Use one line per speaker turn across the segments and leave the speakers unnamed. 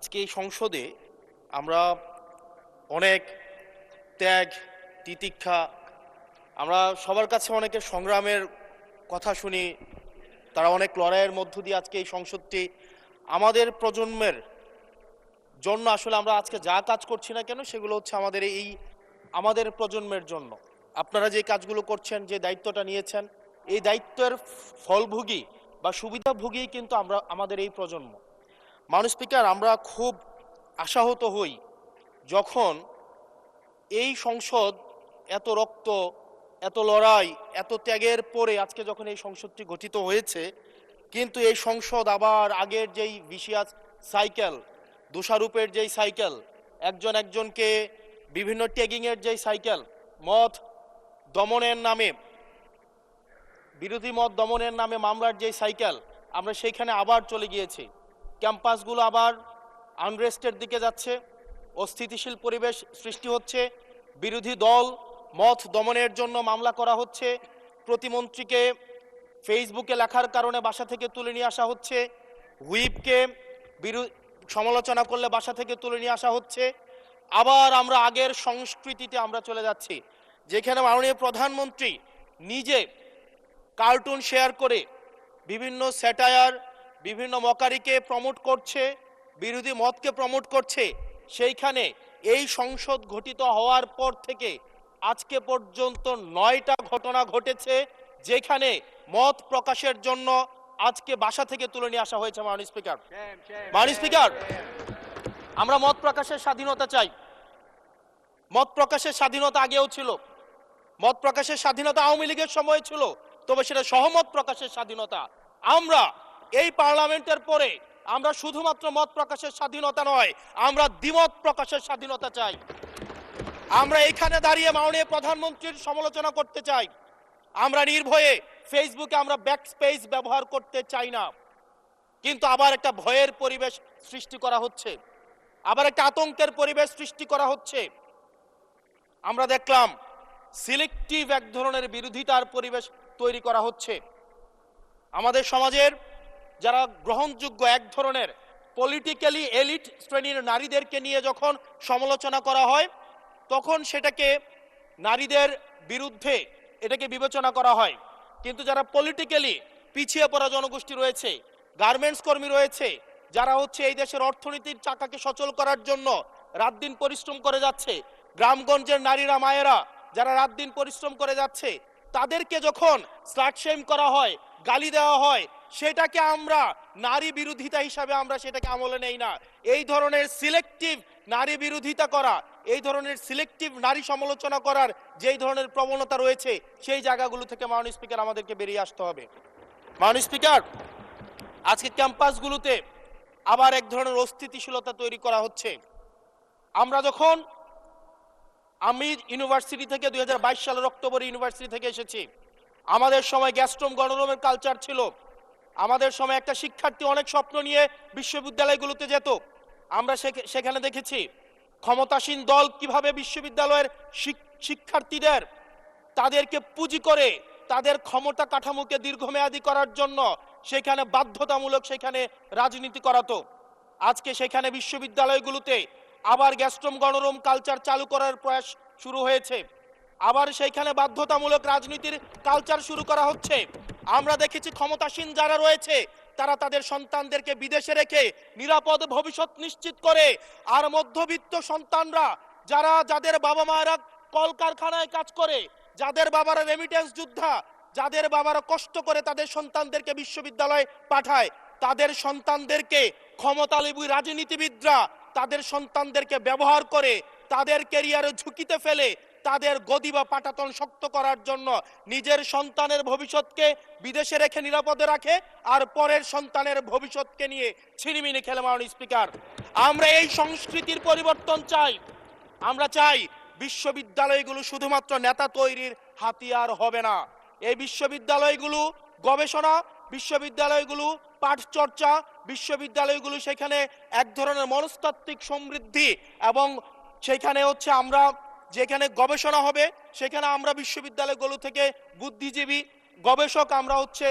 আজকে এই সংসদে আমরা অনেক ত্যাগ, তিতিক্ষা, আমরা সবার কাছে অনেকের সংগ্রামের কথা শুনি। তারা অনেক লড়াইয়ের মধ্য দিয়ে আজকে এই সংসদটি আমাদের প্রজন্মের জন্য, আসলে আমরা আজকে যা কাজ করছি না কেন সেগুলো হচ্ছে আমাদের প্রজন্মের জন্য। আপনারা যে কাজগুলো করছেন, যে দায়িত্বটা নিয়েছেন, এই দায়িত্বের ফলভোগী বা সুবিধাভোগী কিন্তু আমাদের এই প্রজন্ম। মাননীয় স্পিকার, আমরা খুব আশাহত হই যখন এই সংসদ এত রক্ত, এত লড়াই, এত ত্যাগের পরে আজকে যখন এই সংসদটি গঠিত হয়েছে, কিন্তু এই সংসদ আবার আগের যেই ভিশিয়াস সাইকেল, দোষারোপের যেই সাইকেল, একজনকে বিভিন্ন ট্যাগিংয়ের যেই সাইকেল, মত দমনের নামে, বিরোধী মত দমনের নামে মামলার যেই সাইকেল, আমরা সেইখানে আবার চলে গিয়েছি। ক্যাম্পাসগুলো আবার আনরেস্টের দিকে যাচ্ছে, অস্থিতিশীল পরিবেশ সৃষ্টি হচ্ছে, বিরোধী দল মত দমনের জন্য মামলা করা হচ্ছে, প্রতিমন্ত্রীকে ফেসবুকে লেখার কারণে বাসা থেকে তুলে নিয়ে আসা হচ্ছে, হুইপকে সমালোচনা করলে বাসা থেকে তুলে নিয়ে আসা হচ্ছে। আবার আমরা আগের সংস্কৃতিতে আমরা চলে যাচ্ছি, যেখানে মাননীয় প্রধানমন্ত্রী নিজে কার্টুন শেয়ার করে বিভিন্ন স্যাটায়ার, বিভিন্ন মকারিকে প্রমোট করছে, বিরোধী মতকে প্রমোট করছে। সেইখানে এই সংসদ গঠিত হওয়ার পর থেকে আজকে পর্যন্ত 9টা ঘটনা ঘটেছে যেখানে মত প্রকাশের জন্য আজকে বাসা থেকে তুলে নিয়ে আসা হয়েছে। মাননীয় স্পিকার, আমরা মত প্রকাশের স্বাধীনতা চাই। মত প্রকাশের স্বাধীনতা আগেও ছিল, মত প্রকাশের স্বাধীনতা আওয়ামী লীগের সময় ছিল, তবে সেটা সহমত প্রকাশের স্বাধীনতা। আমরা এই পার্লামেন্টের পরে আমরা শুধুমাত্র মত প্রকাশের স্বাধীনতা নয়, আমরা দ্বিমত প্রকাশের স্বাধীনতা চাই। আমরা এখানে দাঁড়িয়ে মাননীয় প্রধানমন্ত্রীর সমালোচনা করতে চাই। আমরা নির্ভয়ে ফেসবুকে আমরা ব্যাকস্পেস ব্যবহার করতে চাই না। কিন্তু আবার একটা ভয়ের পরিবেশ সৃষ্টি করা হচ্ছে, আবার একটা আতঙ্কের পরিবেশ সৃষ্টি করা হচ্ছে। আমরা দেখলাম সিলেক্টিভ এক ধরনের বিরোধিতার পরিবেশ তৈরি করা হচ্ছে। আমাদের সমাজের যারা গ্রহণযোগ্য এক ধরনের পলিটিক্যালি এলিট শ্রেণীর নারীদেরকে নিয়ে যখন সমালোচনা করা হয়, তখন সেটাকে নারীদের বিরুদ্ধে এটাকে বিবেচনা করা হয়। কিন্তু যারা পলিটিক্যালি পিছিয়ে পড়া জনগোষ্ঠী রয়েছে, গার্মেন্টস কর্মী রয়েছে, যারা হচ্ছে এই দেশের অর্থনীতির চাকাকে সচল করার জন্য রাত দিন পরিশ্রম করে যাচ্ছে, গ্রামগঞ্জের নারীরা, মায়েরা যারা রাত দিন পরিশ্রম করে যাচ্ছে, তাদেরকে যখন স্লাট শেম করা হয়, গালি দেওয়া হয়, সেটাকে আমরা নারী বিরোধিতা হিসাবে আমরা সেটাকে আমলে নেই না। এই ধরনের সিলেক্টিভ নারী বিরোধিতা করা, এই ধরনের সিলেক্টিভ নারী সমালোচনা করার যেই ধরনের প্রবণতা রয়েছে, সেই জায়গাগুলো থেকে মাননীয় স্পিকার আমাদেরকে বেরিয়ে আসতে হবে। মাননীয় স্পিকার, আজকে ক্যাম্পাসগুলোতে আবার এক ধরনের অস্থিতিশীলতা তৈরি করা হচ্ছে। আমরা যখন, আমি ইউনিভার্সিটি থেকে 2022 সালের অক্টোবরে ইউনিভার্সিটি থেকে এসেছি, আমাদের সময় গ্যাস্ট্রোম গণরুমের কালচার ছিল। আমাদের সময় একটা শিক্ষার্থী অনেক স্বপ্ন নিয়ে বিশ্ববিদ্যালয়গুলোতে যেত। আমরা সেখানে দেখেছি ক্ষমতাসীন দল কিভাবে বিশ্ববিদ্যালয়ের শিক্ষার্থীদের তাদেরকে পুঁজি করে তাদের ক্ষমতা কাঠামোকে দীর্ঘমেয়াদী করার জন্য সেখানে বাধ্যতামূলক সেখানে রাজনীতি করাতো। আজকে সেখানে বিশ্ববিদ্যালয়গুলোতে আবার গ্যাস্ট্রোম গণরুম কালচার চালু করার প্রয়াস শুরু হয়েছে, আবার সেইখানে বাধ্যতামূলক রাজনীতির কালচার শুরু করা হচ্ছে। আমরা দেখেছি ক্ষমতাসীন যারা রয়েছে তারা তাদের সন্তানদেরকে বিদেশে রেখে নিরাপদ ভবিষ্যৎ নিশ্চিত করে, আর মধ্যবিত্ত সন্তানরা যাদের বাবা মায়েরা কলকারখানায় কাজ করে, যাদের বাবারা রেমিটেন্স যোদ্ধা, যাদের বাবারা কষ্ট করে তাদের সন্তানদেরকে বিশ্ববিদ্যালয়ে পাঠায়, তাদের সন্তানদেরকে ক্ষমতালোভী রাজনীতিবিদরা তাদের সন্তানদেরকে ব্যবহার করে তাদের ক্যারিয়ারে ঝুঁকিতে ফেলে তাদের গদি বা পাটাতন শক্ত করার জন্য নিজের সন্তানের ভবিষ্যৎকে বিদেশে রেখে নিরাপদে রাখে, আর পরের সন্তানের ভবিষ্যৎকে নিয়ে ছিনিমিনি খেলে। মাননীয় স্পিকার, আমরা এই সংস্কৃতির পরিবর্তন চাই। আমরা চাই বিশ্ববিদ্যালয়গুলো শুধুমাত্র নেতা তৈরির হাতিয়ার হবে না। এই বিশ্ববিদ্যালয়গুলো গবেষণা, বিশ্ববিদ্যালয়গুলো পাঠ চর্চা, বিশ্ববিদ্যালয়গুলো সেখানে এক ধরনের মনস্তাত্ত্বিক সমৃদ্ধি, এবং সেখানে হচ্ছে আমরা যেখানে গবেষণা হবে সেখানে আমরা বিশ্ববিদ্যালয়গুলো থেকে বুদ্ধিজীবী গবেষক আমরা হচ্ছে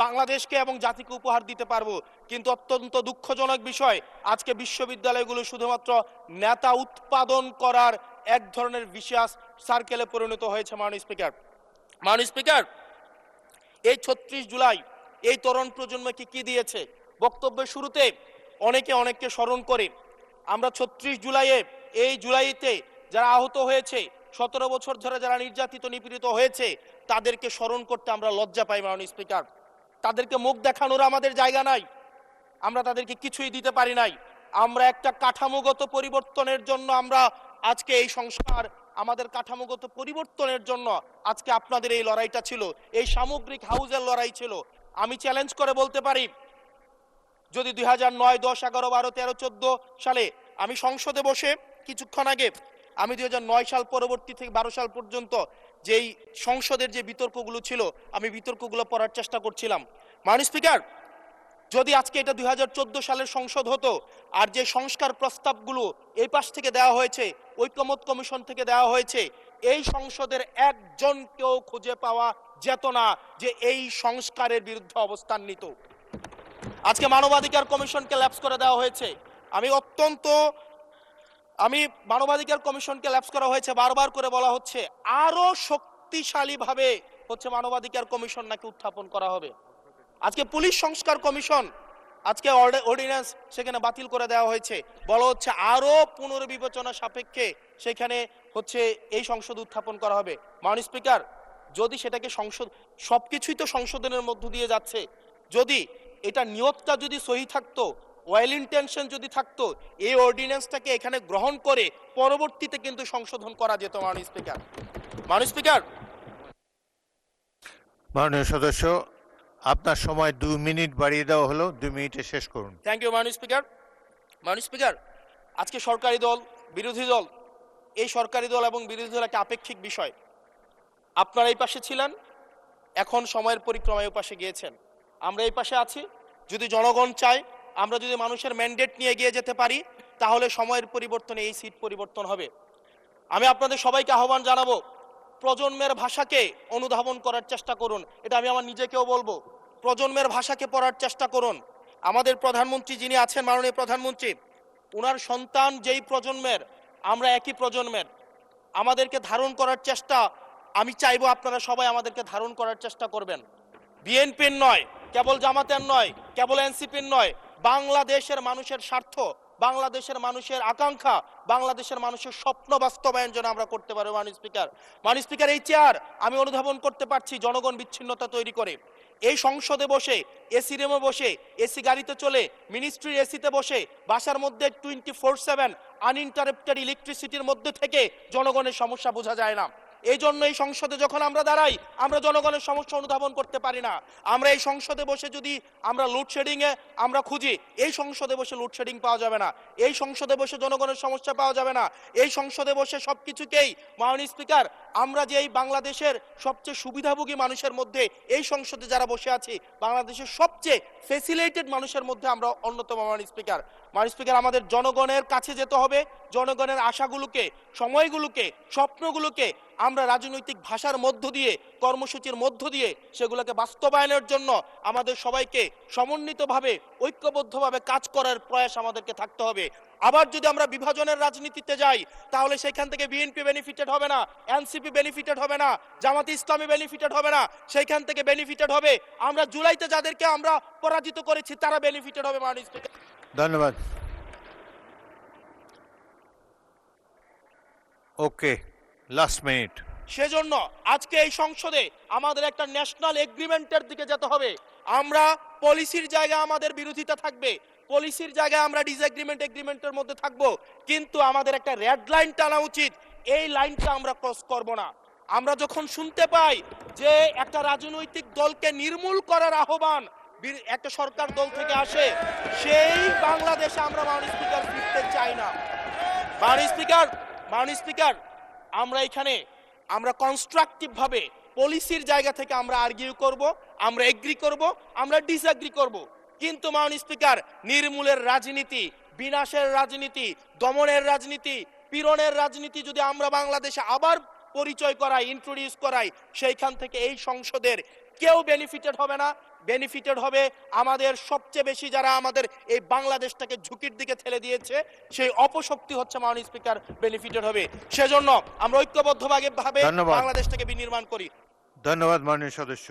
বাংলাদেশকে এবং জাতিকে উপহার দিতে পারবো। কিন্তু অত্যন্ত দুঃখজনক বিষয়, আজকে বিশ্ববিদ্যালয়গুলো শুধুমাত্র নেতা উৎপাদন করার এক ধরনের বিশেষ সার্কেলে পরিণত হয়েছে। মাননীয় স্পিকার, এই ৩৬ জুলাই এই তরুণ প্রজন্মকে কি দিয়েছে? বক্তব্যের শুরুতে অনেককে স্মরণ করে আমরা ৩৬ জুলাইয়ে, এই জুলাইতে যারা আহত হয়েছে, ১৭ বছর ধরে যারা নির্যাতিত নিপীড়িত হয়েছে, তাদেরকে স্মরণ করতে আমরা লজ্জা পাই। মাননীয় স্পিকার, তাদেরকে মুখ দেখানোর আমাদের জায়গা নাই, আমরা তাদেরকে কিছুই দিতে পারি নাই। আমরা একটা কাঠামোগত পরিবর্তনের জন্য আমরা আজকে এই সংস্কার, আমাদের কাঠামোগত পরিবর্তনের জন্য আজকে আপনাদের এই লড়াইটা ছিল, এই সামগ্রিক হাউজের লড়াই ছিল। আমি চ্যালেঞ্জ করে বলতে পারি, যদি 2009, 10, 11, 12, 13, 14 সালে আমি সংসদে বসে কিছুক্ষণ আগে আমি 2009 সাল পরবর্তী থেকে 12 সাল পর্যন্ত যেই সংসদের যে বিতর্কগুলো ছিল, আমি বিতর্কগুলো পড়ার চেষ্টা করছিলাম। মাননীয় স্পিকার, যদি আজকে এটা 2014 সালের সংসদ হতো, আর যে সংস্কার প্রস্তাবগুলো এই পাশ থেকে দেওয়া হয়েছে, ঐকমত্য কমিশন থেকে দেওয়া হয়েছে, এই সংসদের একজনকেও খুঁজে পাওয়া যেত না যে এই সংস্কারের বিরুদ্ধে অবস্থান নিত। আজকে মানবাধিকার কমিশনকে ল্যাপস করে দেওয়া হয়েছে। মানবাধিকার কমিশনকে ল্যাপস করা হয়েছে, বারবার করে বলা হচ্ছে আরো শক্তিশালীভাবে মানবাধিকার কমিশন নাকি উত্থাপন করা হবে। আজকে পুলিশ সংস্কার কমিশন, আজকে অর্ডিন্যান্স সেখানে বাতিল করে দেওয়া হয়েছে, বলা হচ্ছে আরো পুনর্বিবেচনা সাপেক্ষে সেখানে এই সংসদ উত্থাপন করা হবে। মাননীয় স্পিকার, যদি সেটাকে সবকিছুই তো সংশোধনের মধ্য দিয়ে যাচ্ছে, যদি এটা নিয়তটা যদি সহি থাকতো, ওয়েল ইন্টেনশন যদি থাকতো, এই অর্ডিন্যান্সটাকে এখানে গ্রহণ করে পরবর্তীতে কিন্তু সংশোধন করা যেত। মাননীয় স্পিকার,
মাননীয় সদস্য, আপনার সময় 2 মিনিট বাড়িয়ে দেওয়া হলো, 2 মিনিটে শেষ করুন।
Thank you. মাননীয় স্পিকার, আজকে সরকারি দল, বিরোধী দল, এই সরকারি দল এবং বিরোধী দল একটা আপেক্ষিক বিষয়। আপনারা এই পাশে ছিলেন, এখন সময়ের পরিক্রমায় এই পাশে গিয়েছেন, আমরা এই পাশে আছি। যদি জনগণ চায়, আমরা যদি মানুষের ম্যান্ডেট নিয়ে এগিয়ে যেতে পারি, তাহলে সময়ের পরিবর্তনে এই সিট পরিবর্তন হবে। আমি আপনাদের সবাইকে আহ্বান জানাবো, প্রজন্মের ভাষাকে অনুধাবন করার চেষ্টা করুন। এটা আমি আমার নিজেকেও বলবো, প্রজন্মের ভাষাকে পড়ার চেষ্টা করুন। আমাদের প্রধানমন্ত্রী যিনি আছেন, মাননীয় প্রধানমন্ত্রী, ওনার সন্তান যেই প্রজন্মের, আমরা একই প্রজন্মের, আমাদেরকে ধারণ করার চেষ্টা, আমি চাইবো আপনারা সবাই আমাদেরকে ধারণ করার চেষ্টা করবেন। বিএনপির নয়, কেবল জামাতের নয়, কেবল এনসিপির নয়, বাংলাদেশের মানুষের স্বার্থ, বাংলাদেশের মানুষের আকাঙ্ক্ষা, বাংলাদেশের মানুষের স্বপ্ন বাস্তবায়ন যেন আমরা করতে পারি। মাননীয় স্পিকার, এই চেয়ার আমি অনুধাবন করতে পারছি জনগণ বিচ্ছিন্নতা তৈরি করে। এই সংসদে বসে, এসি রুমে বসে, এসি গাড়িতে চলে, মিনিস্ট্রির এসিতে বসে, বাসার মধ্যে 24/7 আনইন্টারাপ্টেড ইলেকট্রিসিটির মধ্যে থেকে জনগণের সমস্যা বোঝা যায় না। এই জন্য এই সংসদে যখন আমরা দাঁড়াই, আমরা জনগণের সমস্যা অনুধাবন করতে পারি না। আমরা এই সংসদে বসে যদি আমরা লোডশেডিংয়ে আমরা খুঁজি, এই সংসদে বসে লোডশেডিং পাওয়া যাবে না, এই সংসদে বসে জনগণের সমস্যা পাওয়া যাবে না, এই সংসদে বসে সবকিছুকেই। মাননীয় স্পিকার, আমরা যে এই বাংলাদেশের সবচেয়ে সুবিধাভোগী মানুষের মধ্যে এই সংসদে যারা বসে আছি, বাংলাদেশের সবচেয়ে ফেসিলিটেড মানুষের মধ্যে আমরা অন্যতম। মাননীয় স্পিকার, আমাদের জনগণের কাছে যেতে হবে, জনগণের আশাগুলোকে, সময়গুলোকে, স্বপ্নগুলোকে আমরা রাজনৈতিক ভাষার মধ্য দিয়ে, কর্মসূচির মধ্য দিয়ে সেগুলোকে বাস্তবায়নের জন্য আমাদের সবাইকে সমন্বিতভাবে, ঐক্যবদ্ধভাবে কাজ করার প্রয়াস আমাদেরকে থাকতে হবে। আবার যদি আমরা বিভাজনের রাজনীতিতে যাই, তাহলে সেখান থেকে বিএনপি বেনিফিটেড হবে না, এনসিপি বেনিফিটেড হবে না, জামাতে ইসলামী বেনিফিটেড হবে না, সেইখান থেকে বেনিফিটেড হবে আমরা জুলাইতে যাদেরকে আমরা পরাজিত করেছি, তারা বেনিফিটেড হবে। মাননীয় স্পিকার,
ধন্যবাদ। ওকে, লাস্ট মিনিট।
সেজন্য আজকে এই সংসদে আমাদের একটা ন্যাশনাল এগ্রিমেন্টের দিকে যেতে হবে। আমরা পলিসির জায়গায় আমাদের বিরোধিতা থাকবে, পলিসির জায়গায় আমরা এগ্রিমেন্টের মধ্যে থাকবো, কিন্তু আমাদের একটা রেড লাইন টানা উচিত। এই লাইনটা আমরা ক্রস করব না। আমরা যখন শুনতে পাই যে একটা রাজনৈতিক দলকে নির্মূল করার আহ্বান একটা সরকার দল থেকে আসে, সেই বাংলাদেশে আমরা মাননীয় স্পিকার ফিরতে চাই না। মাননীয় স্পিকার, আমরা এখানে আমরা কনস্ট্রাকটিভ ভাবে পলিসির জায়গা থেকে আমরা আর্গিউ করব, আমরা এগ্রি করব, আমরা ডিসএগ্রি করব, কিন্তু মাননীয় স্পিকার, নির্মূলের রাজনীতি, বিনাশের রাজনীতি, দমনের রাজনীতি, পীড়নের রাজনীতি যদি আমরা বাংলাদেশে আবার পরিচয় করাই, ইন্ট্রোডিউস করাই, সেইখান থেকে এই সংসদের কেউ বেনিফিটেড হবে না, বেনিফিটেড হবে আমাদের সবচেয়ে বেশি, যারা আমাদের এই বাংলাদেশটাকে ঝুঁকির দিকে ঠেলে দিয়েছে, সেই অপশক্তি হচ্ছে মাননীয় স্পিকার বেনিফিটেড হবে। সেজন্য আমরা ঐক্যবদ্ধভাবে
ধন্যবাদ।
বাংলাদেশটাকে বিনির্মাণ করি।
ধন্যবাদ মাননীয় সদস্য।